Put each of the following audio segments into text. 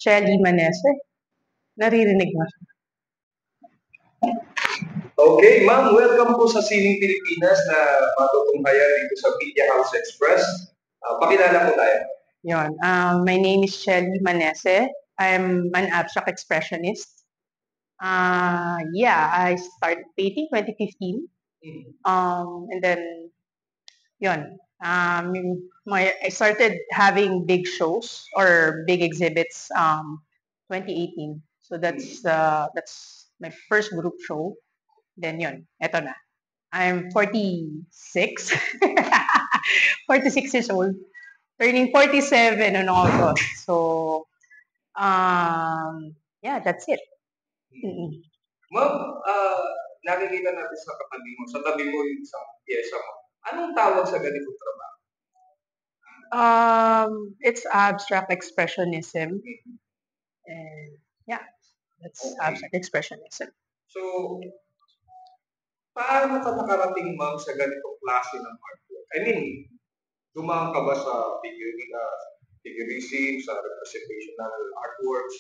Shelly Manese. Naririnig mo siya. Okay, ma'am, welcome po sa Sining Pilipinas na matutunghayan dito sa Media House Express. Pakilala po tayo. Yun. My name is Shelly Manese. I'm an abstract expressionist. I started painting 2015. And then, yun. I started having big shows or big exhibits 2018. So that's my first group show. Then yun, eto na. I'm 46. 46 years old. Turning 47 on August. So, that's it. Ma'am, nakikita natin sa katabi mo. Sa tabi mo yung isang pyesa mo. Anong tawag sa ganitong trabaho? It's abstract expressionism. And that's okay. Abstract expressionism. So, paano ka nakarating, ma'am, sa ganitong klase ng artwork? I mean, dumaan ka ba sa figurism, sa representational artworks,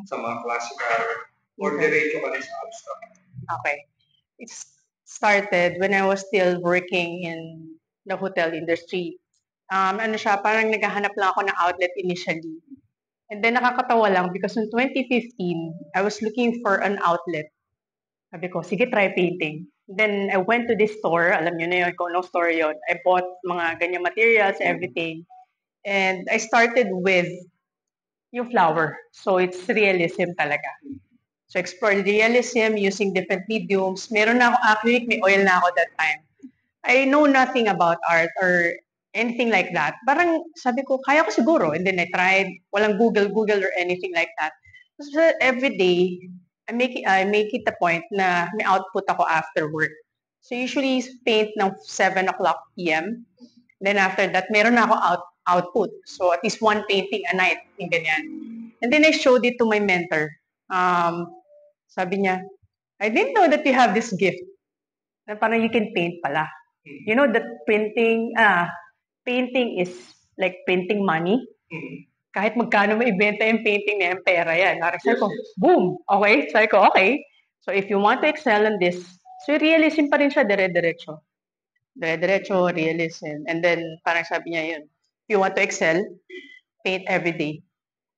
sa mga classical, or diretso ka rin sa abstract? Okay. It started when I was still working in the hotel industry. Parang naghahanap lang ako ng outlet initially. And then nakakatawa lang because in 2015, I was looking for an outlet. Sabi ko, sige, try painting. Then I went to this store. Alam niyo na yun, kung anong store yun. I bought mga ganyang materials, everything. And I started with yung flower. So it's realism talaga. So explore realism using different mediums. Meron na ako acrylic, may oil na ako that time. I know nothing about art or anything like that. Parang sabi ko, kaya ko siguro. And then I tried, walang Google or anything like that. So every day, I make it a point na may output ako after work. So usually paint ng 7 o'clock p.m. Then after that, meron na ako output. So at least one painting a night, yung ganyan. And then I showed it to my mentor. Sabi niya, I didn't know that you have this gift. Na parang you can paint pala. You know that painting is like printing money. Kahit magkano maibenta yung painting na yung pera yan. Sabi ko, boom! Okay? Sabi ko, okay. So if you want to excel in this, so realism pa rin siya, dire-diretso. Dire-diretso, realism. And then parang sabi niya yun, if you want to excel, paint every day.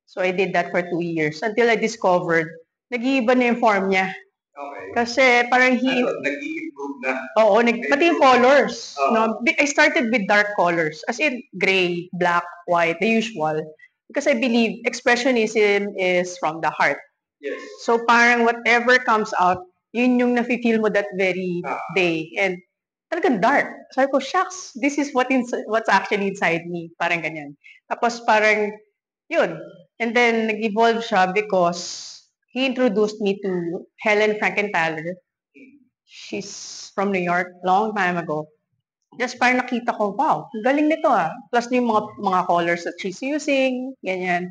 So I did that for 2 years until I discovered, nag-iiba na yung form niya. Okay. Kasi parang nag-i-improve na. Oo, pati yung colors. No? I started with dark colors, as in gray, black, white, the usual. Because I believe expressionism is from the heart. Yes. So parang whatever comes out, yun yung nafe-feel mo that very day. And talagang dark. Sabi ko, shucks, this is what's actually inside me. Parang ganyan. Tapos parang, yun. And then, nag-evolve siya because he introduced me to Helen Frankenthaler. She's from New York, long time ago. Just parang nakita ko, wow, galing nito ah. Plus yung mga colors that she's using, ganyan.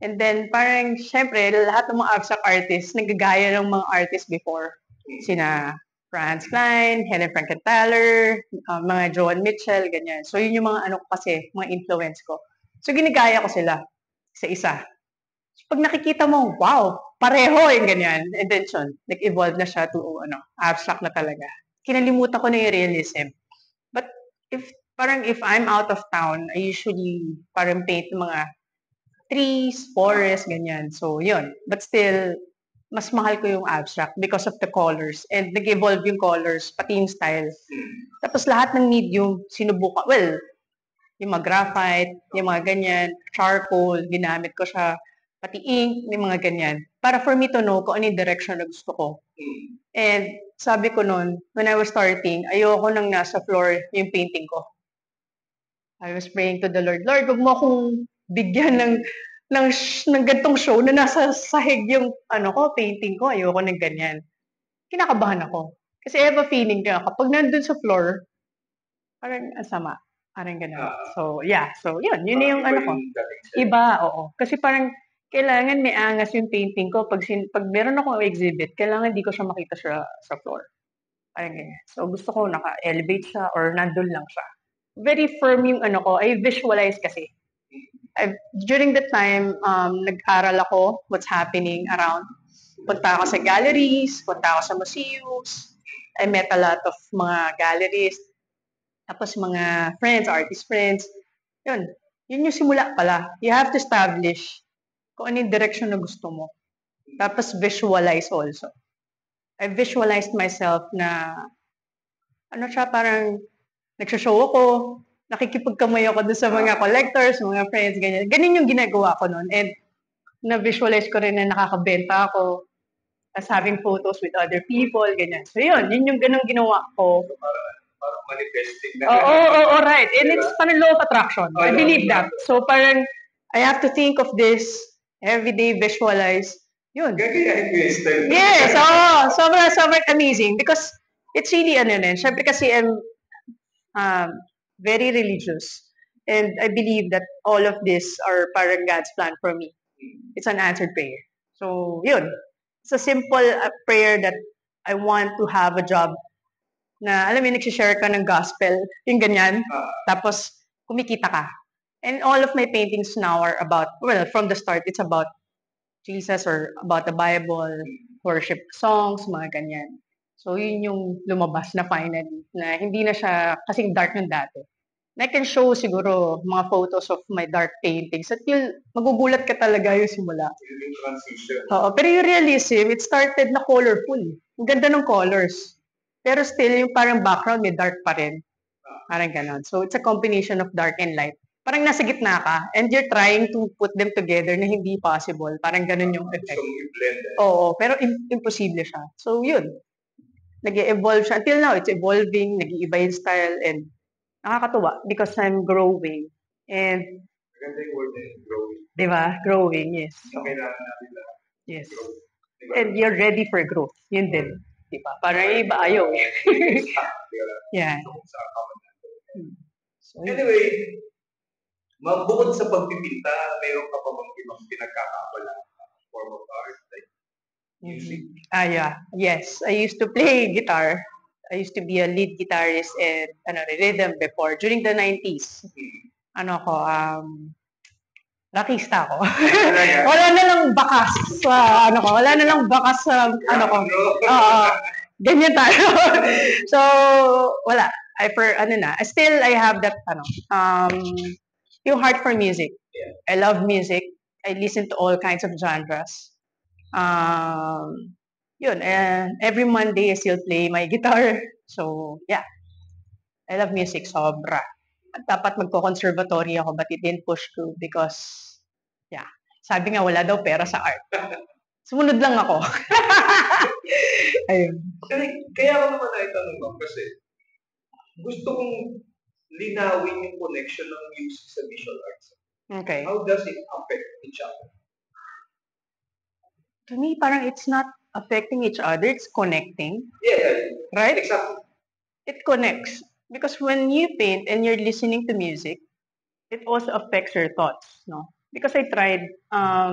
And then parang, syempre, lahat ng mga abstract artists, nagagaya ng mga artists before. Sina Franz Klein, Helen Frankenthaler, mga Joan Mitchell, ganyan. So yun yung mga mga influence ko. So ginagaya ko sila sa isa. So, pag nakikita mo, wow, pareho yung ganyan. And then nag-evolve na siya to abstract na talaga. Kinalimutan ko na yung realism. But if I'm out of town, I usually parang paint mga trees, forests, ganyan. So yun. But still, mas mahal ko yung abstract because of the colors. And nag-evolve yung colors, pati yung style. Tapos lahat ng medium, sinubukan. Well, yung mga graphite, yung mga ganyan, charcoal, ginamit ko siya. Pati ink, may mga ganyan. Para for me to know kung ano yung direction na gusto ko. And sabi ko noon, when I was starting, ayoko nang nasa floor yung painting ko. I was praying to the Lord, Lord, huwag mo akong bigyan ng gantong show na nasa sahig yung painting ko. Ayoko ng ganyan. Kinakabahan ako. Kasi I have a feeling na kapag nandun sa floor, parang asama. Parang ganun. So, yeah. So, yun yung ko. Iba, oo. Kasi parang, kailangan may angas yung painting ko. Pag meron akong exhibit, kailangan di ko siya makita sa floor. Parang ganyan. So, gusto ko naka-elevate siya or nandun lang siya. Very firm yung ko. I visualize kasi. during the time, nag-aral ako what's happening around. Punta ako sa galleries, punta ako sa museums. I met a lot of mga galleries. Tapos mga friends, artist friends. Yun. Yun yung simula pala. You have to establish kung ano yung direction na gusto mo. Tapos visualize also. I visualized myself na parang nagsho-show ako, nakikipagkamay ako doon sa mga collectors, mga friends, ganyan. Ganyan yung ginagawa ko noon. And na-visualize ko rin na nakakabenta ako, as having photos with other people, ganyan. So yun yung ganung ginawa ko. So, parang manifesting na. Oh, right. And it's parang law of attraction. I believe that. So parang, I have to think of this, every day visualize. Yun. Gagayahin ko yung style. Yes, sobrang amazing. Because it's really, syempre kasi I'm very religious. And I believe that all of this are parang God's plan for me. It's an answered prayer. So, yun. It's a simple prayer that I want to have a job na, alam mo, nagsishare ka ng gospel, yung ganyan. Tapos, kumikita ka. And all of my paintings now are about, well, from the start, it's about Jesus or about the Bible, worship songs, mga ganyan. So, yun yung lumabas na finally, na hindi na siya kasing dark ng dati. And I can show siguro mga photos of my dark paintings at magugulat ka talaga yung simula. Yung transition. Oo, pero yung realism, it started na colorful. Ang ganda ng colors. Pero still, yung parang background may dark pa rin. Parang ganon. So, it's a combination of dark and light. Parang nasa gitna ka, and you're trying to put them together na hindi possible. Parang ganon yung effect. So, i-blend. Oo, pero imposible siya. So, yun. Nag-evolve siya. Until now, it's evolving, nag-iiba yung style, and nakakatuwa because I'm growing. And, maganda yung word na yun, growing. Diba? Growing, yes. So, kailangan natin na yes. grow. Diba? And you're ready for growth. Yun din. Diba? Parang yung iba ayaw eh. Yeah. So, anyway, bukod sa pagpipinta, mayroon ka pa bang ibang pinagkakaabala form of art, like music? Yeah. Yes. I used to play guitar. I used to be a lead guitarist and rhythm before. During the 90s. Rockista ako. Wala na lang bakas sa wala na lang bakas sa ganyan tayo. So, wala. I still I have that yung heart for music. Yeah. I love music. I listen to all kinds of genres. Yun, and every Monday I still play my guitar. So, yeah. I love music sobra. At dapat magko-conservatory ako but it didn't push through because, yeah. Sabi nga wala daw pera sa art. Sumunod lang ako. Ayun. Kaya ako naman naitanong mo kasi gusto kong linawin yung connection ng music sa visual arts. Okay. How does it affect each other? To me, parang it's not affecting each other, it's connecting. Yeah, right? Exactly. It connects. Because when you paint and you're listening to music, it also affects your thoughts, no? Because I tried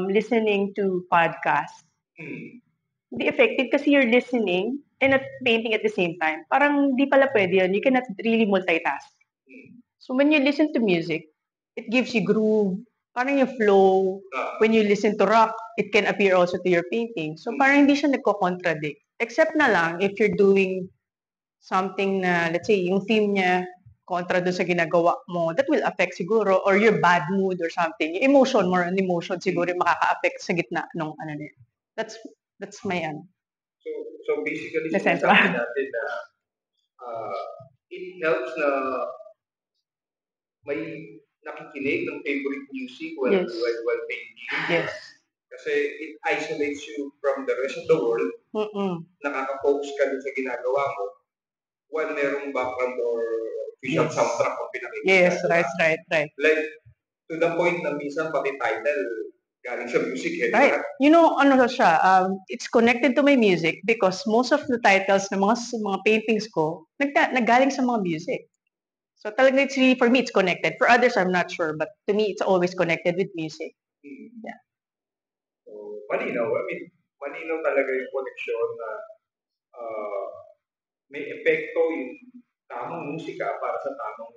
listening to podcasts. Hindi effective kasi you're listening and painting at the same time. Parang di pala pwede yun. You cannot really multitask. So when you listen to music, it gives you groove. Parang yung flow. When you listen to rock, it can appear also to your painting. So parang hindi siya nagko-contradict. Except na lang if you're doing something na, let's say, yung theme niya kontra doon sa ginagawa mo, that will affect siguro, or your bad mood or something. Yung emotion, more on emotion, siguro yung makaka-affect sa gitna nung niya. That's my So basically, sinasabi natin na it helps na may nakikinig ng favorite music while painting. Yes. Kasi it isolates you from the rest of the world. Nakaka-focus ka din sa ginagawa mo while merong background or visual soundtrack kung pinakikita. Yes, right. Like, to the point na minsan pati title galing sa music. Right. You know, siya, it's connected to my music because most of the titles ng mga paintings ko, naggaling sa mga music. So talaga it's really, for me, it's connected. For others, I'm not sure, but to me, it's always connected with music. Yeah. So, malinaw. Malinaw talaga yung connection na may epekto yung tamang musika para sa tamang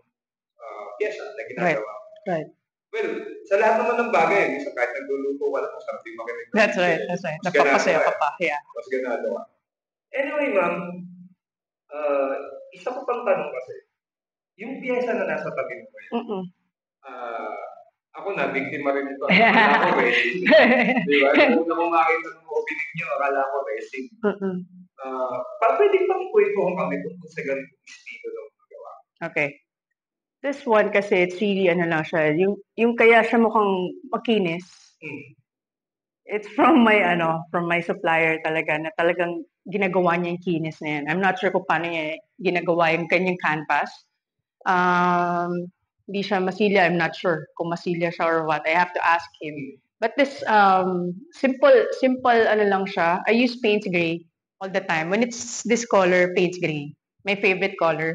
piyesa na ginagawa. Right. Well, sa lahat naman ng bagay, minsan kahit nagluluto ka lang, something makinig. That's right. Napapasaya ka pa, yeah. Mas ganado ka. Anyway, ma'am, isa ko pang tanong kasi, yung piyesa na nasa tabi mo yun, ako na, biktima rin ito. Akala ko racing. Di ba? Kung una kong makita ng opening nyo, akala ko racing. Pwede pang ikwentuhan kami kung sa ganitong estilo ng magawa. Okay. This one kasi, it's really, ano lang siya, yung kaya siya mukhang makinis, it's from my supplier talaga, na talagang ginagawa niya yung kinis na yan. I'm not sure kung paano niya ginagawa yung kanyang canvas. Hindi siya masilya, I'm not sure kung masilya siya or what. I have to ask him. But this, simple, ano lang siya, I use paints gray all the time. When it's this color, paints gray. My favorite color.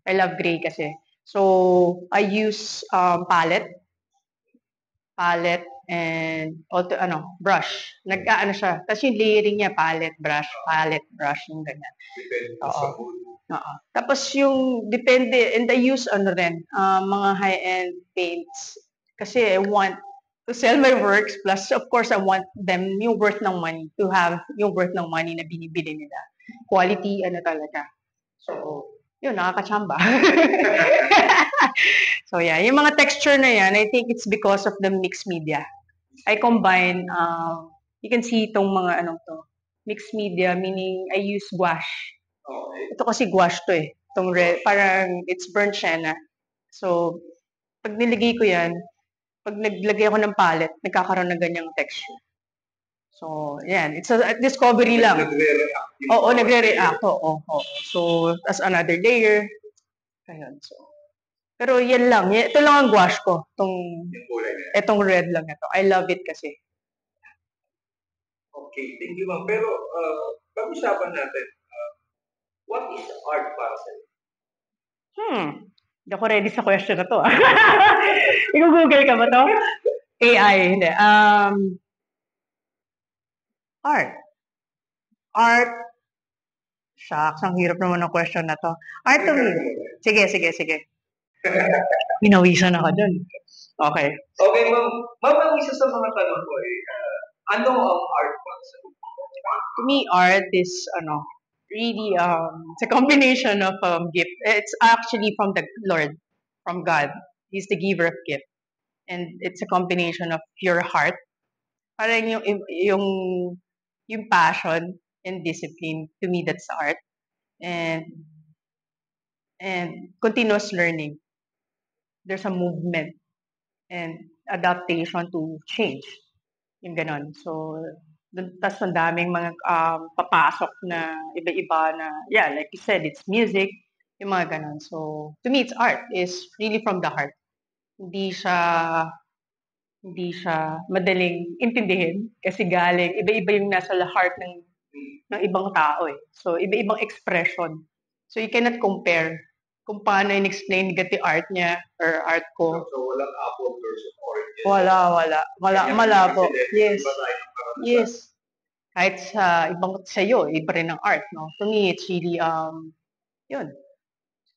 I love gray kasi. So, I use palette, and also, brush. Nag-ano siya. Tapos yung layering niya, palette, brush, yung ganyan. Tapos yung, depende, and I use, mga high-end paints. Kasi I want to sell my works, plus, of course, I want them, yung worth ng money, to have yung worth ng money na binibili nila. Quality, talaga. So, yun, nakakachamba. So, yeah, yung mga texture na yan, I think it's because of the mixed media. I combine, you can see itong mga, mixed media, meaning I use gouache. Ito kasi gouache to eh. Itong red, parang it's burnt sienna. So, pag nilagay ko yan, pag naglagay ako ng palette, nagkakaroon ng ganyang texture. So, yan. It's a discovery lang. Nagre-react. Oo, nagre-react. Oo. So, as another layer. Ayun. So, pero yan lang. Ito lang ang gouache ko. Itong red lang ito. I love it kasi. Okay. Thank you, ma'am. Pero, pag-usapan natin, what is art para sa'yo? Hindi ako ready sa question na to. I-google ka ba to? AI, hindi. Art. Shucks, ang hirap naman ng question na to. Art to me. Sige. Pinawisan ako dun. Okay. Okay, ma'am. Ma'am, ang isa sa mga tanong ko ano ang art para sa'yo? To me, art is, really, it's a combination of gift. It's actually from the Lord, from God. He's the giver of gift. And it's a combination of your heart, parang yung passion and discipline. To me, that's art. And continuous learning. There's a movement and adaptation to change. Yung ganon. So, tas ang daming mga papasok na iba-iba na, yeah, like you said, it's music, yung mga ganon. So, to me, it's art. It's really from the heart. Hindi siya madaling intindihin kasi galing, iba-iba yung nasa heart ng ibang tao eh. So, iba-ibang expression. So, you cannot compare kung paano in-explain gati art niya or art ko. So, walang apple versus orange. Wala. Malabo. Yes. Kahit sa ibang sa'yo, iba rin ang art, no? For me, it's really, yun.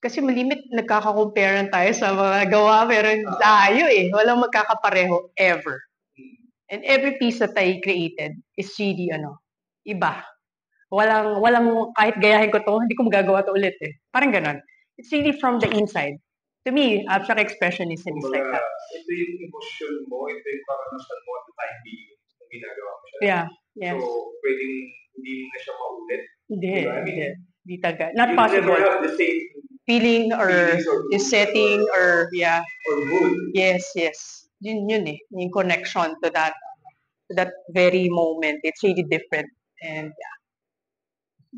Kasi malimit, nagkaka-compare tayo sa mga gawa, pero tayo eh. Walang magkakapareho ever. And every piece that I created is really, iba. Walang, kahit gayahin ko to, hindi ko magagawa to ulit eh. Parang ganon. It's really from the inside. To me, abstract expressionism is like that. Ito yung emotion mo, ito yung karanasan mo at the time being yung ginagawa mo siya. Yeah, yes. So, pwedeng hindi na siya maulit. Hindi talaga. Not possible. You never have the same feeling or yung setting or yeah. Or mood. Yes. Yun eh. Yung connection to that very moment. It's really different. And yeah.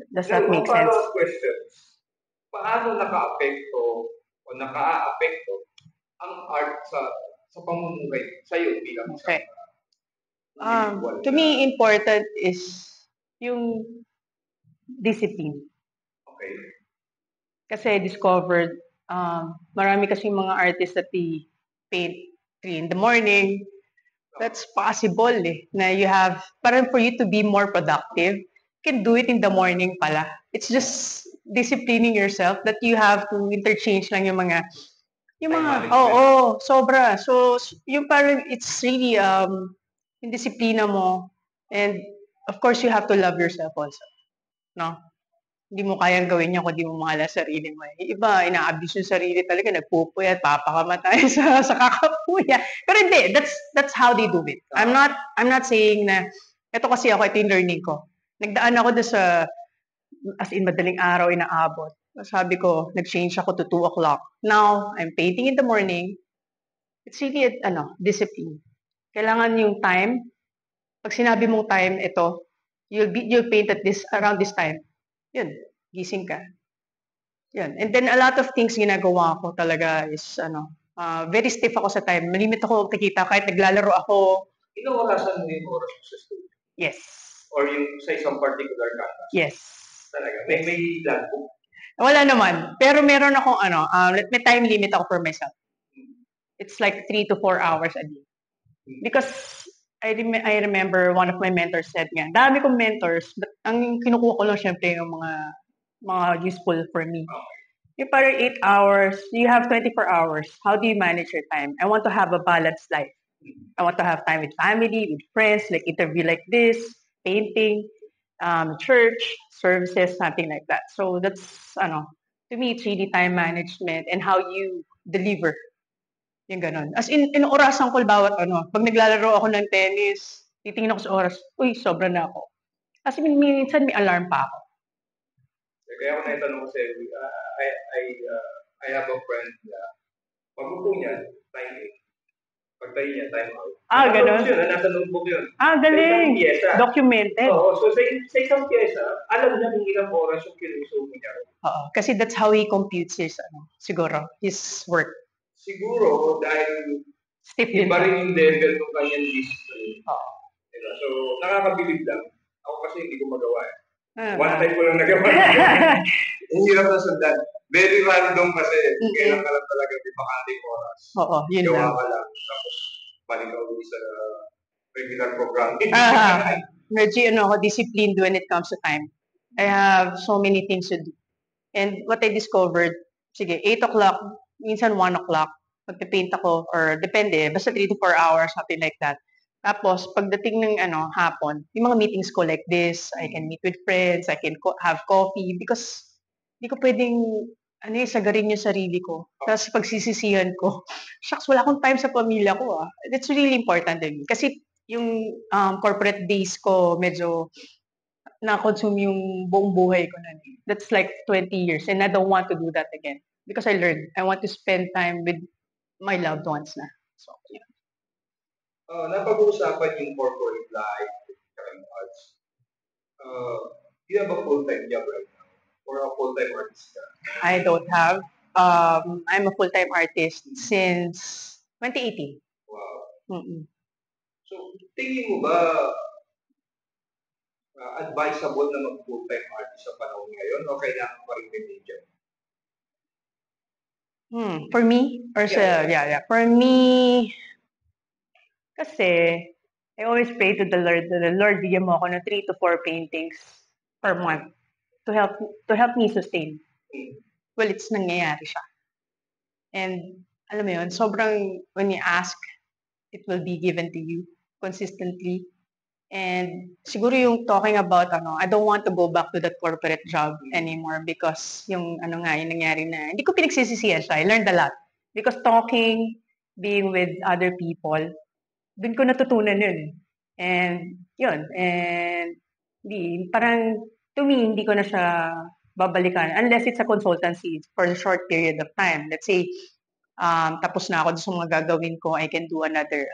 Does that make sense? Questions. Paano naka-apekto o naka-apekto ang art sa pamumuhay sa'yo bilang okay. To me, important is yung discipline. Okay. Kasi I discovered, marami kasi mga artists that they paint 3 in the morning. That's possible eh. Na you have, parang for you to be more productive, you can do it in the morning pala. It's just disciplining yourself that you have to interchange lang yung mga Yung Time mga, management. sobra. So, yung parang, it's really, yung disiplina mo. And, of course, you have to love yourself also. No? Hindi mo kayang gawin yan kung di mo mahal ang sarili mo. Yung iba, ina-abuse yung sarili talaga, nagpupuyat, papakamatay sa kakapuya. Pero hindi, that's how they do it. I'm not saying na, ito kasi ako, ito yung learning ko. Nagdaan ako doon sa, as in, madaling araw, inaabot. Sabi ko, nag-change ako to 2 o'clock. Now, I'm painting in the morning. It's really, discipline. Kailangan yung time. Pag sinabi mong time, ito, you'll paint at around this time. Yun, gising ka. Yun. And then, a lot of things ginagawa ko talaga is, very stiff ako sa time. Malimit ako magkikita kahit naglalaro ako. Inorasan mo yung oras mo sa studio? Yes. Or yung sa isang particular campus? Yes. Talaga? May logbook? Wala naman. Pero meron akong, may time limit ako for myself. It's like 3 to 4 hours a day. Because I remember one of my mentors said nga, dami kong mentors, but ang kinukuha ko lang syempre yung mga useful for me. Yung parang 8 hours, you have 24 hours. How do you manage your time? I want to have a balanced life. I want to have time with family, with friends, like interview like this, painting, church, services, something like that. So that's, to me, it's really time management and how you deliver. Yung ganon. As in, inuurasan ko bawat pag naglalaro ako ng tennis, titingin ako sa oras, uy, sobra na ako. Kasi minsan may alarm pa ako. Kaya ako naitanong kasi, I have a friend na pag-upo niya, time in. Pagtayo niya, time out. Ganon? Nasa notebook yun. Galing. Documented. Oo, so sa isang pyesa, alam niya kung ilang oras yung kinusumo niya. Oo, kasi that's how he computes his, siguro, his work. Siguro, dahil stiff din iba rin yung level ng kanyang discipline. Oo. Diba? So, nakakabilib lang. Ako kasi hindi ko magawa eh. One time ko lang nagawa. Ang hirap na sundan. Very random kasi. Kailan ka lang talaga may bakanting oras. Oo, yun lang. Gawa ka lang. Tapos, balik ka ulit sa regular programming. Medyo, ako, disciplined when it comes to time. I have so many things to do. And what I discovered, sige, 8 o'clock, minsan 1 o'clock, magpipaint ako, or depende, basta 3 to 4 hours, something like that. Tapos, pagdating ng hapon, yung mga meetings ko like this, I can meet with friends, I can have coffee, because hindi ko pwedeng, sagarin yung sarili ko. Tapos pagsisisihan ko, shucks, wala akong time sa pamilya ko ah. It's really important to me. Kasi yung corporate days ko, medyo na-consume yung buong buhay ko na. That's like 20 years and I don't want to do that again. Because I learned, I want to spend time with my loved ones na. So, yeah. Napag-uusapan yung corporate life, and arts. Do you have a full-time job right now? Or a full-time artist ka? I don't have. I'm a full-time artist since 2018. Wow. So, tingin mo ba advisable na mag-full-time artist sa panahon ngayon o kailangan pa rin may job? For me? Yeah. For me, kasi, I always pray to the Lord, bigyan mo ako ng 3 to 4 paintings per month to help me sustain. Well, it's nangyayari siya. And, alam mo yun, sobrang, when you ask, it will be given to you consistently. And siguro yung talking about, I don't want to go back to that corporate job anymore because yung yung nangyari na, hindi ko pinagsisisihan siya. I learned a lot. Because talking, being with other people, dun ko natutunan yun. And, yun. And, parang, to me, hindi ko na siya babalikan unless it's a consultancy for a short period of time. Let's say, tapos na ako sa mga gagawin ko, I can do another.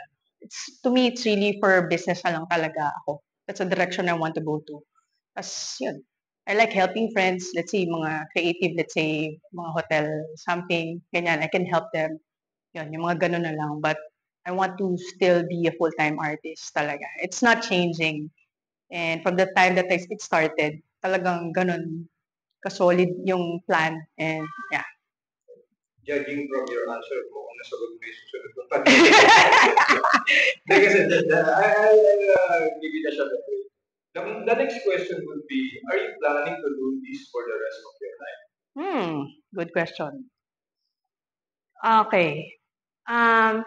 To me, it's really for business na lang talaga ako. That's a direction I want to go to. As yun. I like helping friends, let's say, mga creative, let's say, mga hotel, something, ganyan. I can help them. Yun, yung mga ganun na lang. But I want to still be a full-time artist talaga. It's not changing. And from the time that it started, talagang ganun kasolid yung plan. And yeah. Judging from your answer, kung nasagot mo yung susunod ng tanong. Kasi I'll give it a shot at it. The next question would be, are you planning to do this for the rest of your life? Good question. Okay.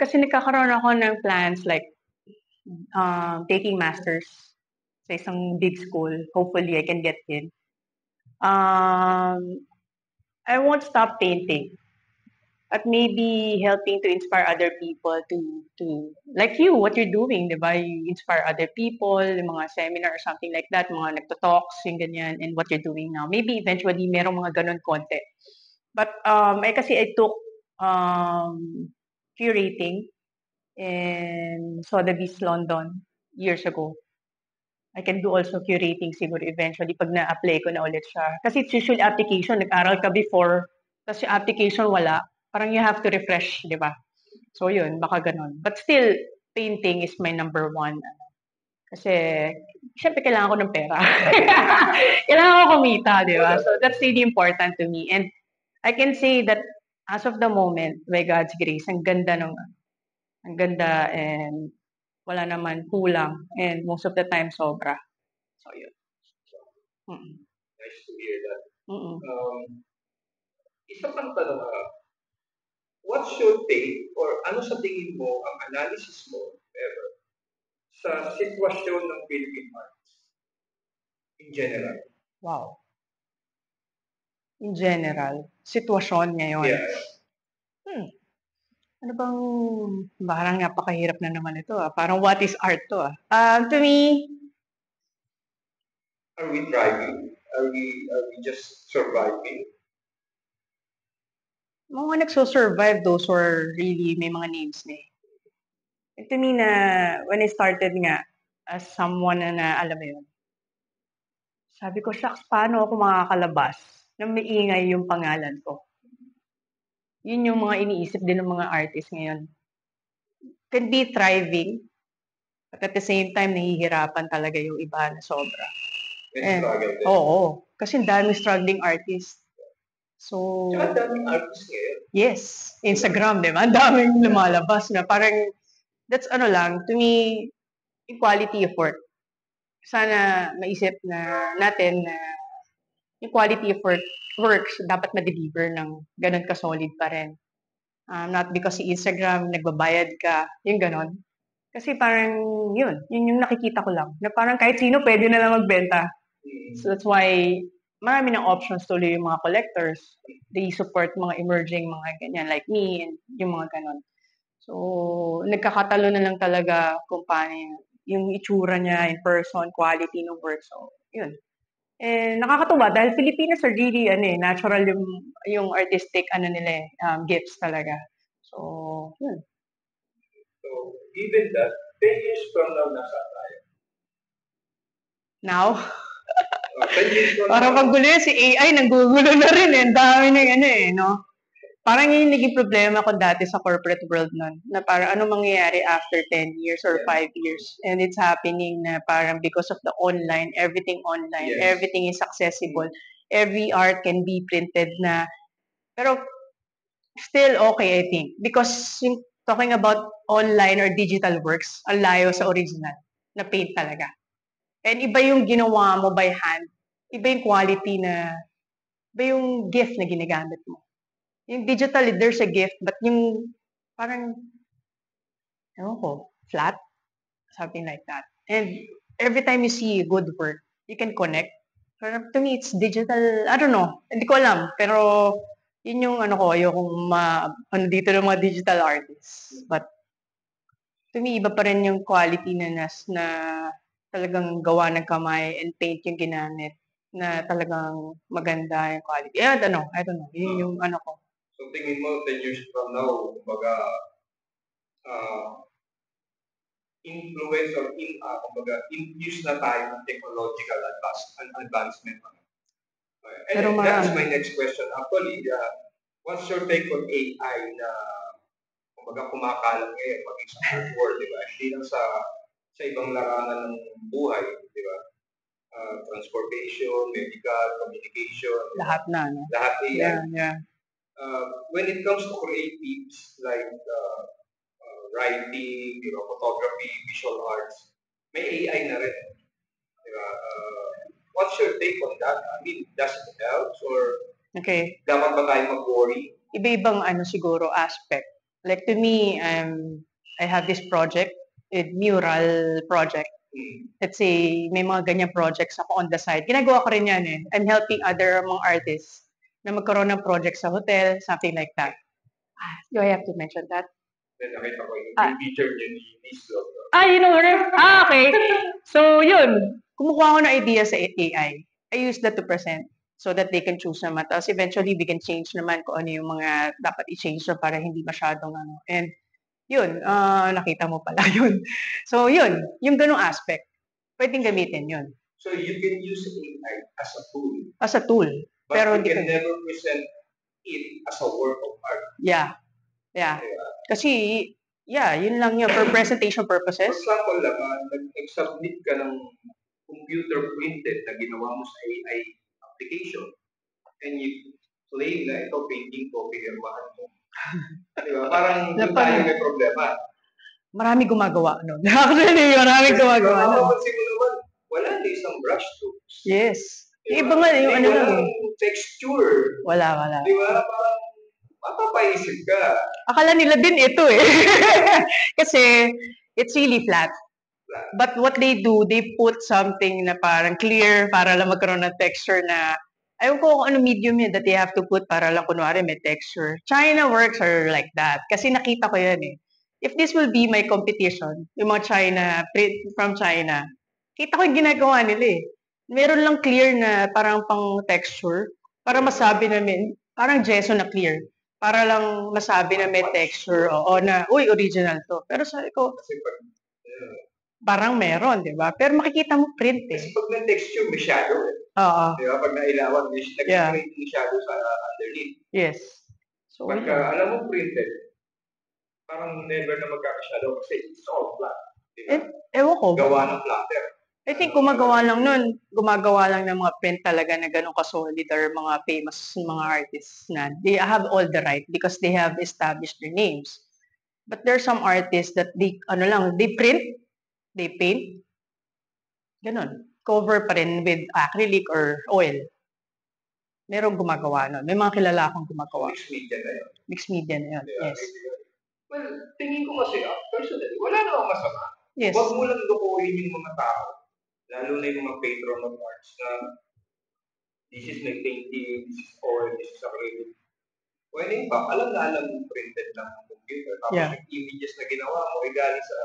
Kasi nagkakaroon ako ng plans like taking masters sa isang big school. Hopefully, I can get in. I won't stop painting. At maybe helping to inspire other people to like you, what you're doing, di ba? You inspire other people, yung mga seminar or something like that, mga nagto-talks, yung ganyan, and what you're doing now. Maybe eventually, merong mga ganun konti. But I took curating in Sotheby's, London, years ago. I can do also curating siguro eventually pag na-apply ko na ulit siya. Kasi it's usually application, nag-aral ka before, tapos yung application wala, parang you have to refresh, di ba? So yun, baka ganun. But still, painting is my number one. Kasi, syempre kailangan ko ng pera. Kailangan ko kumita, di ba? So that's really important to me. And I can say that as of the moment, by God's grace, ang ganda and wala naman kulang. And most of the time, sobra. So yun. Nice to hear that. Mm-mm. Isa pang tanong, what's your take or ano sa tingin mo ang analysis mo ever sa sitwasyon ng Philippine arts in general? Wow. In general, sitwasyon ngayon. Yeah. Ano bang, parang napakahirap na naman ito. Parang what is art to? To me, are we thriving? Are we just surviving? mga nagso-survive those who are really may mga names na eh. And to me na, when I started nga, as someone na alam mo yun, sabi ko, shucks, paano ako makakalabas na maingay yung pangalan ko? Yun yung mga iniisip din ng mga artists ngayon. Can be thriving, but at the same time, nahihirapan talaga yung iba na sobra. Oo. Kasi dami struggling artist. So, tsaka daming artist ngayon. Yes. Instagram, di ba? Ang daming lumalabas na parang, that's ano lang, to me, equality of work. Sana maisip na natin na yung quality of works dapat ma-deliver ng ganun ka-solid pa rin. Not because si Instagram, nagbabayad ka, yung ganun. Kasi parang yun yung nakikita ko lang. Na parang kahit sino pwede na lang magbenta. So that's why marami ng options tuloy yung mga collectors. They support mga emerging mga ganyan like me and yung mga ganon. So, nagkakatalo na lang talaga kung paano yung itsura niya in person, quality ng work. So, yun. And nakakatuwa dahil Filipinos are really natural yung artistic nila gifts talaga. So, yun. So, given that, 10 years from now, nasa tayo? Now? 10 years from Parang now. paggulo yun, si AI, nanggugulo na rin eh. Ang dami ng no? Parang yun yung naging problema ko dati sa corporate world nun. Na parang ano mangyayari after 10 years or 5 years. And it's happening na parang because of the online, everything online, everything is accessible. Every art can be printed na. Pero still okay, I think. Because talking about online or digital works, ang layo sa original na paint talaga. And iba yung ginawa mo by hand. Iba yung quality na, iba yung gift na ginagamit mo. Yung digital, there's a gift, but yung parang, ewan ko, flat? Something like that. And every time you see good work, you can connect. Pero to me, it's digital, I don't know, hindi ko alam, pero yun yung ayokong dito ng mga digital artists. But to me, iba pa rin yung quality na talagang gawa ng kamay and paint yung ginamit na talagang maganda yung quality. I don't know. Yun yung ko. So tingin mo 10 years from now, kumbaga influence or infuse na tayo ng technological advancement. And that's my next question. Actually, what's your take on AI na kumbaga kumakalat ngayon maging sa art world, di ba? Hindi lang sa ibang larangan ng buhay, di ba? Transportation, medical, communication. Lahat na, no? Lahat AI. Yeah. When it comes to creatives like writing, photography, visual arts, may AI na rin. Diba? What's your take on that? I mean, does it help or dapat ba tayo mag-worry? iba-ibang siguro aspect. Like to me, I have this project, mural project. Let's say, may mga ganyan projects ako on the side. Ginagawa ko rin yan eh. I'm helping other mga artists na magkaroon ng project sa hotel, something like that. Do I have to mention that? Nakita ko yung teacher niya ni Miss Love. You know her? Okay. So, yun. Kumukuha ko ng idea sa AI. I use that to present so that they can choose naman. Tapos eventually, we can change naman kung ano yung mga dapat i-change na para hindi masyadong And yun, nakita mo pala yun. So, yun. Yung ganong aspect. Pwedeng gamitin yun. So, you can use AI as a tool. As a tool. But you can never present it as a work of art. Yeah. Kasi, yun lang yun. For presentation purposes. For example lang, nag-submit ka ng computer printed na ginawa mo sa AI application and you claim na ito painting ko, pinirmahan mo. Diba? Parang doon tayo may problema. Marami gumagawa nun. Actually, marami gumagawa nun. Mapapansin mo naman, wala na isang brush strokes. Yes. Diba? Iba nga yung ano lang. Walang texture. Wala. Diba? Parang mapapaisip ka. Akala nila din ito eh. Kasi, it's really flat. But what they do, they put something na parang clear para lang magkaroon ng texture na ayaw ko kung ano medium yun that they have to put para lang kunwari may texture. China works are like that. Kasi nakita ko yan eh. If this will be my competition, yung mga from China, kita ko yung ginagawa nila eh. Meron lang clear na parang pang texture para masabi namin, parang gesso na clear. Para lang masabi na may texture o na, uy, original to. Pero sabi ko, parang meron, di ba? Pero makikita mo print eh. Kasi pag may texture, may shadow eh. Oo. Di ba? Pag nailawan, may nag-create yung shadow sa underneath. Yes. So, pagka alam mo printed, parang never na magkaka-shadow kasi it's all flat. Di ba? Ewan ko. Gawa ng flatter. I think gumagawa lang ng mga print talaga na ganun ka-solid or mga famous mga artists na they have all the right because they have established their names. But there are some artists that they print, they paint, ganun. Cover pa rin with acrylic or oil. Merong gumagawa nun. May mga kilala akong gumagawa. Mixed media na yun. Mixed media na yun, yes. Well, tingin ko kasi, personally, wala namang masama. Yes. Huwag mo lang lukuhin yung mga tao, lalo na yung mga patron of arts na this is my painting, this is oil, this is acrylic. Pwede pa, alam printed lang ng computer. Tapos yung images na ginawa mo ay galing sa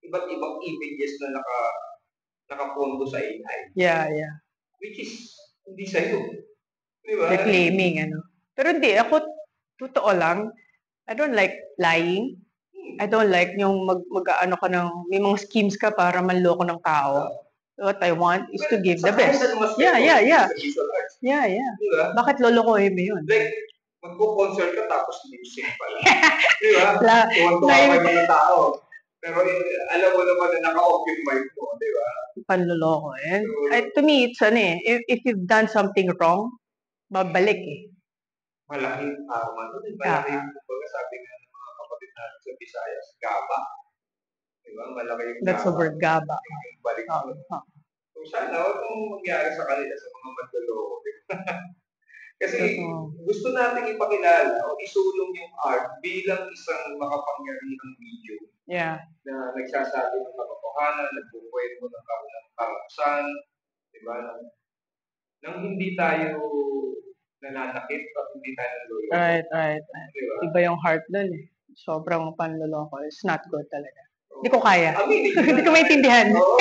iba't ibang images na nakapondo sa AI. Yeah. Which is, hindi sa'yo. Diba? Reclaiming, Pero hindi, ako, totoo lang, I don't like lying. I don't like yung may mga schemes ka para manloko ng tao. What I want is to give the best. Yeah. Diba? Bakit lolokohin mo yun? Like, magpo-concert ka tapos lip-sync pala. Diba? Tuwan-tuwa ka ng tao. Pero alam mo naman na naka-off yung mic mo, diba? Panloloko. To me, it's if you've done something wrong, babalik eh. Malaking karma. Malaking, kumbaga sabi nga ng mga kapatid natin sa Visayas, gaba. Diba? Malaki yung gaba. That's the word, gaba. Yung balik mo. So sana, huwag mong mangyari sa kanila sa mga mandaloko. Kasi gusto natin ipakilala o isulong yung art bilang isang makapangyarihang medium. Yeah. Na nagsasabi ng katotohanan, nagpupuwento ng karusan, diba? Nang hindi tayo nananakit at hindi tayo naluloko. Right. Diba? Iba yung heart dun eh. Sobrang panloloko. It's not good talaga. Hindi ko kaya. Hindi ko maintindihan. Oo,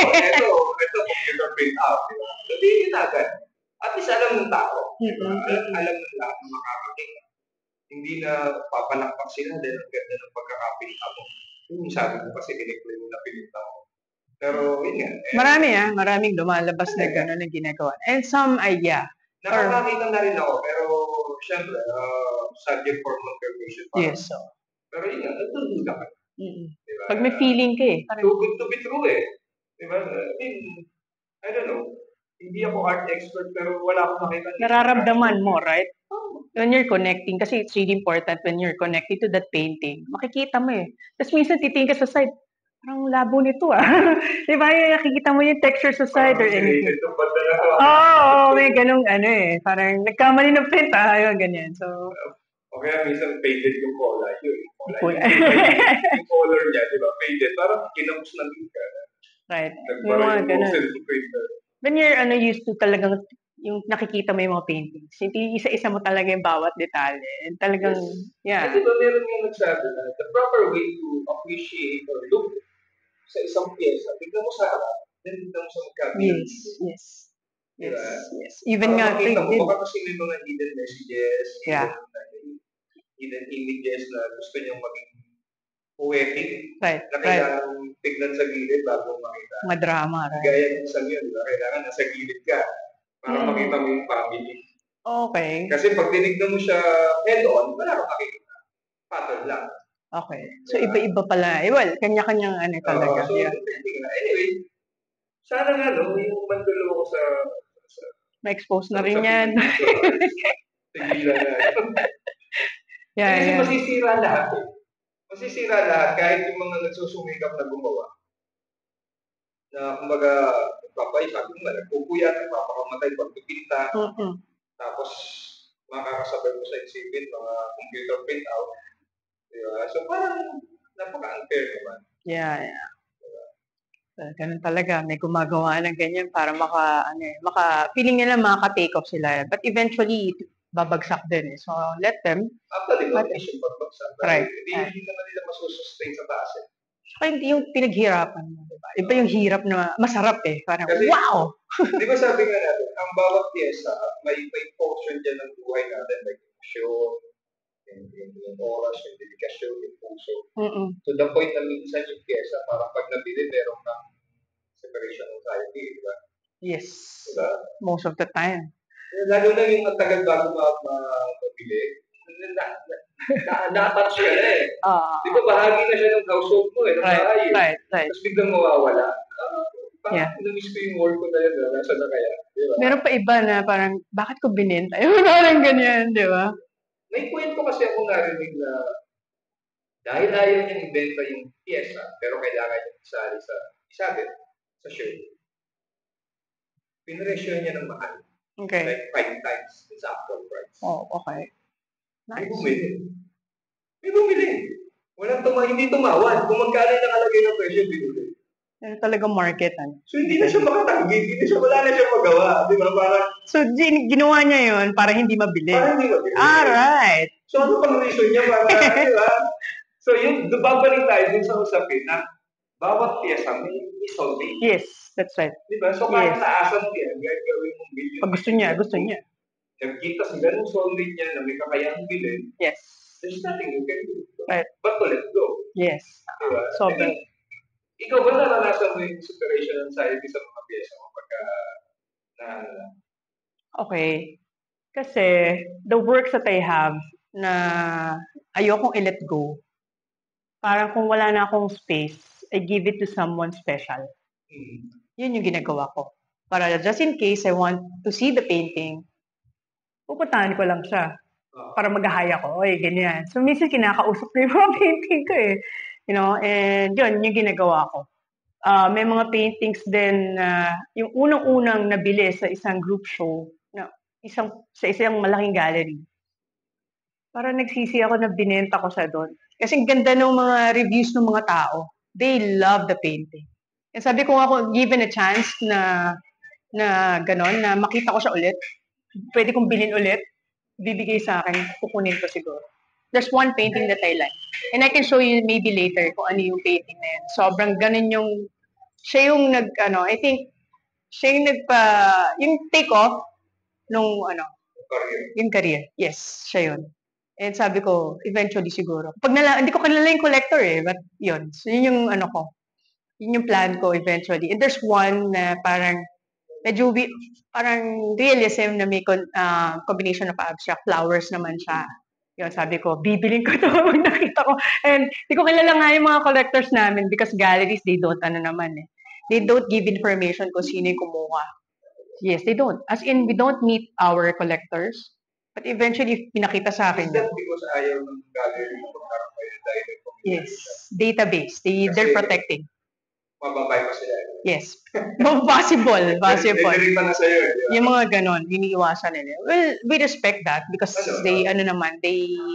ito computer print out. Diba? Sabihin agad. At least alam ng tao. Diba? Alam ng lahat ng makakakita. Hindi na papalakpak sila dahil ang ganda ng pagkakapinta mo. Yung sabi ko kasi kinikli mo na pinita mo. Pero yun nga. Maraming lumalabas na gano'n na ginagawa. And some idea. Nakakakita na rin ako, pero syempre, subject for confirmation. Yes, so. Pero yun nga, nagdududa ka. Diba? Pag may feeling ka eh. Too good to be true eh. Diba? I don't know. Hindi ako art expert, pero wala akong nakita. Nararamdaman mo, right? When you're connecting, kasi it's really important when you're connected to that painting. Makikita mo eh. Tapos minsan titingin ka sa side, parang labo nito Diba? Nakikita mo yung texture sa side or anything. Oo, may ganung Parang nagkamali ng print Yung ganyan. So, okay kaya minsan faded yung color yun. Yung color niya, di ba? Faded. Parang kinapos na din ka. Right. Yung mga ganun. When you're used to talagang yung nakikita mo yung mga paintings, hindi isa-isa mo talaga yung bawat detalye. And talagang, yeah. Kasi ba meron yung nagsabi na the proper way to appreciate or look sa isang pyesa, tignan mo sa harap, then tignan mo sa magkabilang. Yes. Even nga, makita mo, baka kasi may mga hidden messages, hidden images na gusto niyang maging poetic, na kailangan tignan sa gilid bago makita. Mga drama, right? Gaya ng isang yun, diba? Kailangan nasa gilid ka para makita mo yung family. Okay. Kasi pag tinignan mo siya head-on, wala kang makikita. Pattern lang. Okay. So, iba-iba pala. Well, kanya-kanyang talaga. So, anyway, sana nga, yung mandulo ko sa ma-expose na rin yan. Tigilan na. Kasi masisira lahat eh. Masisira lahat kahit yung mga nagsusumikap na gumawa. Na kumbaga, sabi mo nga, nagpupuyat, nagpapakamatay, pagpipinta. Tapos, makakasabay mo sa exhibit, mga computer printout. Diba? So, parang napaka-unfair naman. Yeah. Ganun talaga, may gumagawa ng ganyan para feeling nila maka-take off sila. But eventually, babagsak din eh. So, let them. Actually, issue pagbagsak. Right. Hindi naman nila masusustain sa taas eh. Saka hindi yung pinaghirapan mo, diba? Iba yung hirap na masarap eh. Parang, kasi, wow! Di ba sabi nga natin, ang bawat pyesa, may portion dyan ng buhay natin, like emotion, yung oras, yung dedikasyon, yung puso. To the point na minsan yung pyesa, parang pag nabili, meron kang separation anxiety, di ba? Yes. Diba? Most of the time. Lalo na yung tagal bago mabili, na-touch ka na eh. Di ba bahagi na siya ng household mo eh, ng bahay. Right. Tapos biglang mawawala. Namiss ko yung work ko na yun, nasa na kaya. Diba? Meron pa iba na parang, bakit ko binenta? Parang ganyan, di ba? May kwento kasi ako narinig na dahil ayaw niyang ibenta yung pyesa, pero kailangan niyang isali sa show. Pinresyo niya ng mahal. Okay. Like 5 times its actual price. Oh, okay. Nice. May bumili. Hindi tumawad. Kung magkano yung nakalagay ng presyo, binili. Yan talagang market. So, hindi na siya makatagig. Wala na siya magawa. Di ba? So, ginawa niya yun para hindi mabili. Right. So, ano pang reason niya? Di ba? So, babalik tayo dun sa usapin na bawat pyesa may soulmate. Yes, that's right. Di ba? So, kahit naasan niya, gagawin mong billion. Pag gusto niya. Nagkita sa ganung soulmate niya na may kakayang bilhin. Yes. There's nothing you can do. Right. But to let go. Yes. Diba? Sobrang. Ikaw ba naranasan mo yung separation anxiety sa mga pyesa mo pagka Okay. Kasi the works that I have na ayokong i-let go, parang kung wala na akong space, I give it to someone special. Yun yung ginagawa ko. Para just in case I want to see the painting, pupuntahan ko lang siya. Para mag-hi ako. Oy, ganyan. So, minsan kinakausap ko yung mga painting ko eh. And yun, yung ginagawa ko. May mga paintings din na yung unang-unang nabili sa isang group show, sa isang malaking gallery. Para nagsisi ako na binenta ko siya doon. Kasi ganda ng mga reviews ng mga tao. They love the painting. And sabi ko ako, given a chance na ganon, na makita ko siya ulit, pwede kong bilhin ulit, bibigay sa akin, kukunin ko siguro. There's one painting that I like. And I can show you maybe later kung ano yung painting na yun. Sobrang ganun siya yung I think, siya yung yung take off nung yung career. Yes, siya yun. And sabi ko, eventually siguro. Hindi ko kilala yung collector eh, but yun. So yun yung ko. Yun yung plan ko eventually. And there's one na parang, medyo parang realism na may combination of abstract flowers naman siya. Yun, sabi ko, bibilin ko ito pag nakita ko. And di ko kilala nga yung mga collectors namin because galleries, they don't They don't give information kung sino yung kumuha. Yes, they don't. As in, we don't meet our collectors. But eventually, pinakita sa akin. Is that because ayaw ng gallery na magkaroon kayo dahil Yes, database. They're protecting. mababay pa sila. Yes. Possible. Nilirita na sa'yo. Yung mga ganon, iniiwasan nila. Well, we respect that because they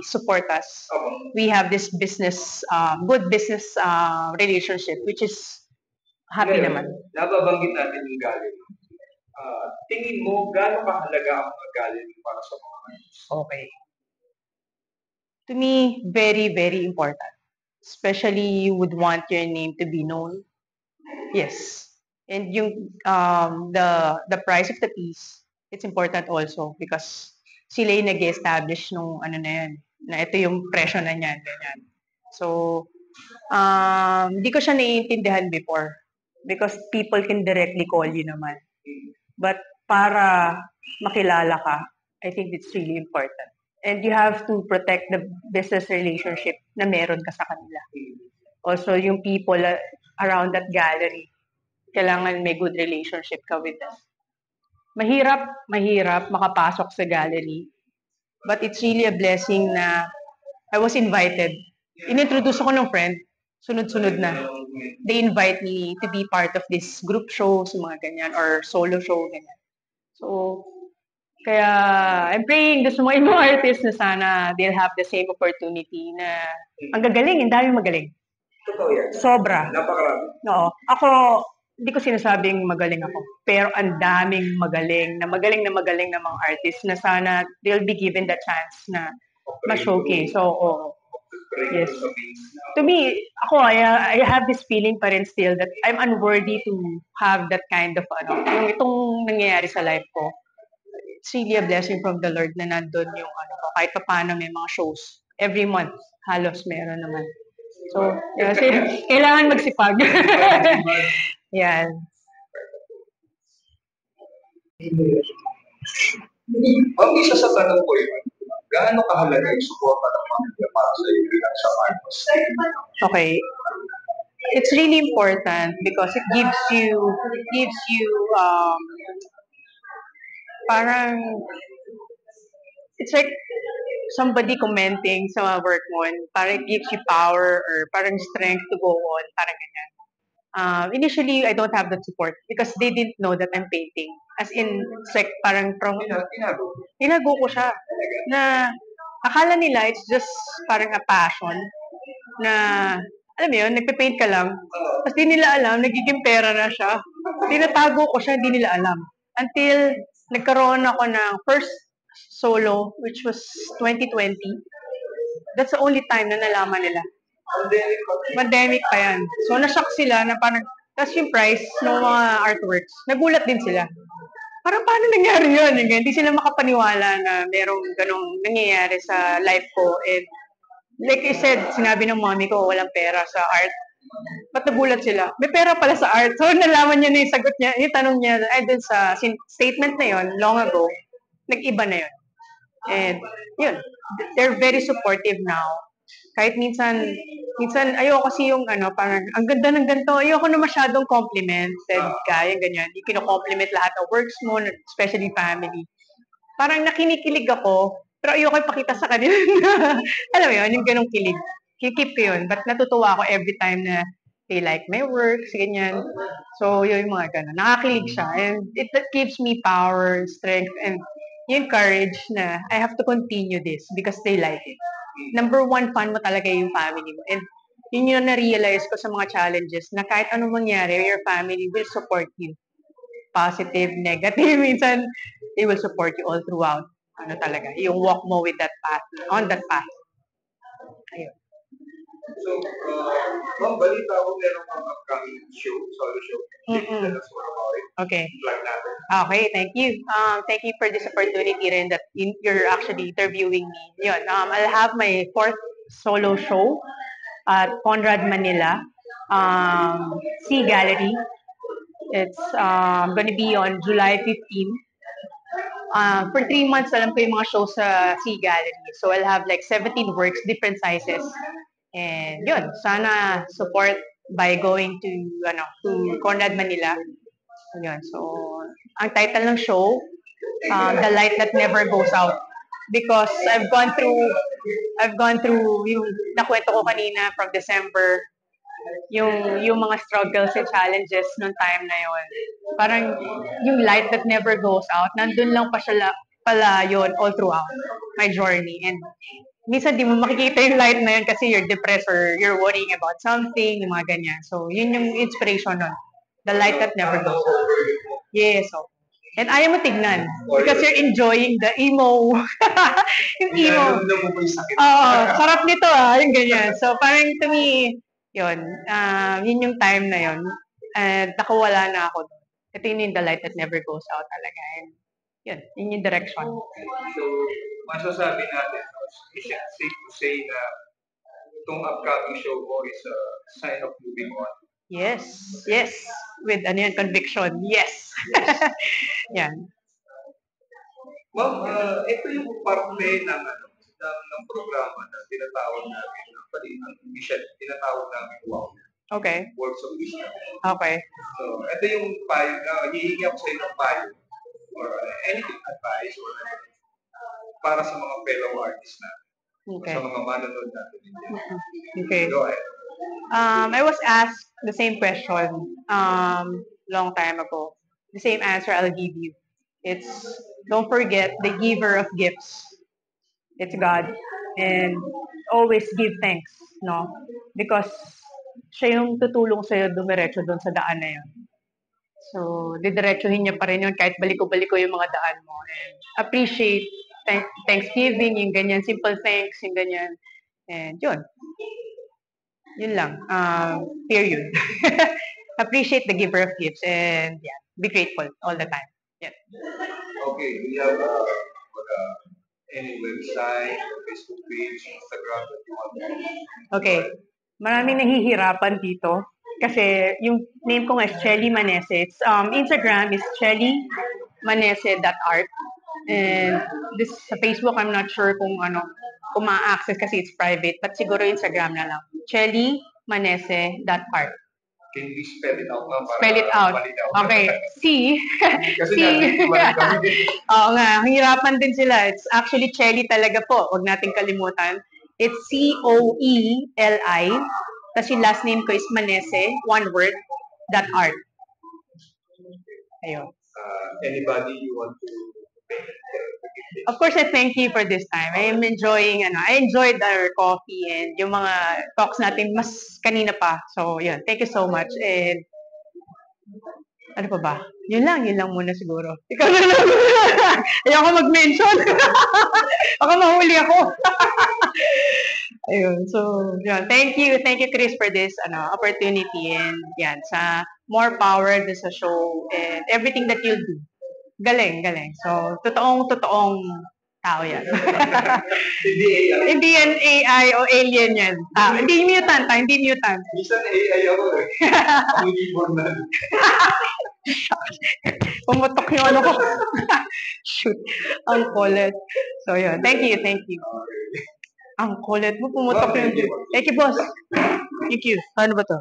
support us. We have this business, good business relationship, which is happy naman. Nababanggit natin yung gallery. Tingin mo, gaano kahalaga ang mga gallery para sa mga artists? Okay. To me, very, very important. Especially you would want your name to be known. Yes. And yung the price of the piece, it's important also because sila yung nag-establish nung ano na yan, na ito yung presyo na niyan, ganyan. So, hindi ko siya naiintindihan before because people can directly call you naman. But para makilala ka, I think it's really important. And you have to protect the business relationship na meron ka sa kanila. Also, yung people around that gallery, kailangan may good relationship ka with them. Mahirap makapasok sa gallery. But it's really a blessing na I was invited. Inintroduce ako ng friend, sunod-sunod na. They invite me to be part of this group shows, mga ganyan, or solo show, ganyan. So, kaya I'm praying sa mga ibang artists na sana they'll have the same opportunity na ang gagaling, ang daming magaling. Totoo yan. Sobra. Napakarami. Oo. Ako, hindi ko sinasabing magaling ako. Pero ang daming magaling na mga artists na sana they'll be given the chance na ma-showcase. So, yes. To me, ako, I have this feeling pa rin still that I'm unworthy to have that kind of, yung itong nangyayari sa life ko. It's really a blessing from the Lord na nandun yung, kahit pa paano may mga shows. Every month, halos meron naman. So, kailangan magsipag. Yan. Isa sa tanong ko yun, gaano kahalaga yung suporta ng pamilya para sa iyo bilang sa artist? Okay. It's really important because it gives you parang it's like somebody commenting sa mga work mo, parang it gives you power or parang strength to go on, parang ganyan. Initially, I don't have that support because they didn't know that I'm painting. As in, it's like parang tinago ko siya. Na akala nila it's just parang a passion na, alam mo yun, nagpe-paint ka lang. Tapos di nila alam, nagiging pera na siya. Tinatago ko siya, di nila alam. Until nagkaroon ako ng first solo, which was 2020. That's the only time na nalaman nila. Pandemic pa yan. So, na-shock sila na parang, tas yung price ng mga artworks, nagulat din sila. Parang paano nangyari yun? Hindi sila makapaniwala na merong ganong nangyayari sa life ko. And like I said, sinabi ng mommy ko, walang pera sa art. Ba't nagulat sila? May pera pala sa art. So, nalaman niya na yung sagot niya, yung tanong niya, ay dun sa statement na yun, long ago, nag-iba na yun. And, yun, they're very supportive now. Kahit minsan ayoko kasi yung parang, ang ganda ng ganito, ayoko na masyadong complimented ka, yung ganyan. Yung kino-compliment lahat ng works mo, especially family. Parang nakinikilig ako, pero ayoko ipakita sa kanila na, alam mo yun, yung ganong kilig. Keep ko yun. But natutuwa ako every time na they like my works, ganyan. So, yun yung mga ganon. Nakakilig siya. And it gives me power, strength, and yung courage na I have to continue this because they like it. Number one, fan mo talaga yung family mo. And yun yung na-realize ko sa mga challenges na kahit anong mangyari, your family will support you. Positive, negative, minsan, they will support you all throughout. Talaga, yung walk mo with that path, on that path. Ayun. So, ma'am, balita ko meron mga upcoming show, solo show. Tell us more about it. Okay. Plug natin. Okay, thank you. Thank you for this opportunity rin that you're actually interviewing me. Yun, I'll have my 4th solo show at Conrad Manila, Sea Gallery. It's going to be on July 15. For 3 months, alam ko yung mga shows sa Sea Gallery. So I'll have like 17 works, different sizes. And yun, sana support by going to Conrad Manila. Yun, so ang title ng show, The Light That Never Goes Out. Because I've gone through yung nakwento ko kanina from December yung mga struggles and challenges nung time na yon. Parang yung light that never goes out, nandun lang pala yon all throughout my journey. And minsan di mo makikita yung light na yun kasi you're depressed or you're worrying about something, yung mga ganyan. So, yun yung inspiration nun. The light that never goes out. Yes, so. And ayaw mo tignan because you're enjoying the emo. Yung emo. Sarap nito yung ganyan. So, parang to me, yun yung time na yun. And nakawala na ako doon. Ito yung the light that never goes out talaga. And yun yung direction. So, masasabi natin, is it safe to say na itong upcoming show mo is a sign of moving on? Yes. With conviction. Yes. Yan. Ma'am, ito yung parte ng programa na tinatawag namin, tinatawag namin WOW. Okay. Words of Wisdom. Okay. So, ito yung payo na hihingi ako sa inyo ng payo or anything advice or para sa mga fellow artists na sa mga manonood natin. Okay. Go ahead. I was asked the same question long time ago. The same answer I'll give you. It's don't forget the giver of gifts. It's God. And always give thanks, no? Because siya yung tutulong sa'yo dumiretso doon sa daan na yun. So, didiretsuhin niya pa rin yun kahit baliko-baliko yung mga daan mo. And appreciate Thanksgiving, yung ganyan, simple thanks, yung ganyan. And yun. Yun lang. Period. Appreciate the giver of gifts and be grateful all the time. Yeah. Okay, do you have any website, Facebook page, Instagram that you want to? Okay. Maraming nahihirapan dito kasi yung name ko is Chelly Manese. It's, Instagram is chellymanese.art. And this sa Facebook, I'm not sure kung ma-access kasi it's private. But siguro Instagram na lang. chellymanese.art. Can you spell it out na? Spell it out. Okay. C. Kasi Oo nga. Hirapan din sila. It's actually Chelly talaga po. Huwag nating kalimutan. It's COELI. Tapos yung last name ko is Manese. One word. .art. Ayun. Anybody you want to Of course, I thank you for this time. I am enjoying, I enjoyed our coffee and yung mga talks natin mas kanina pa. So, yun. Thank you so much. And, ano pa ba? Yun lang muna siguro. Ikaw na lang. Ayoko mag-mention. Baka mahuli ako. Ayun. So, yun. Thank you, Chris, for this opportunity. And, yan, sa more power sa show and everything that you'll do. Galing. So, totoong tao yan. Hindi yan AI o alien yan. Hindi mutant. Minsan AI ako eh. Ang keyboard na. Pumutok yung ko. Shoot. Ang kulit. So, yun. Thank you. Ang kulit mo, pumutok yung... Thank you, boss. Thank you. Ano ba to?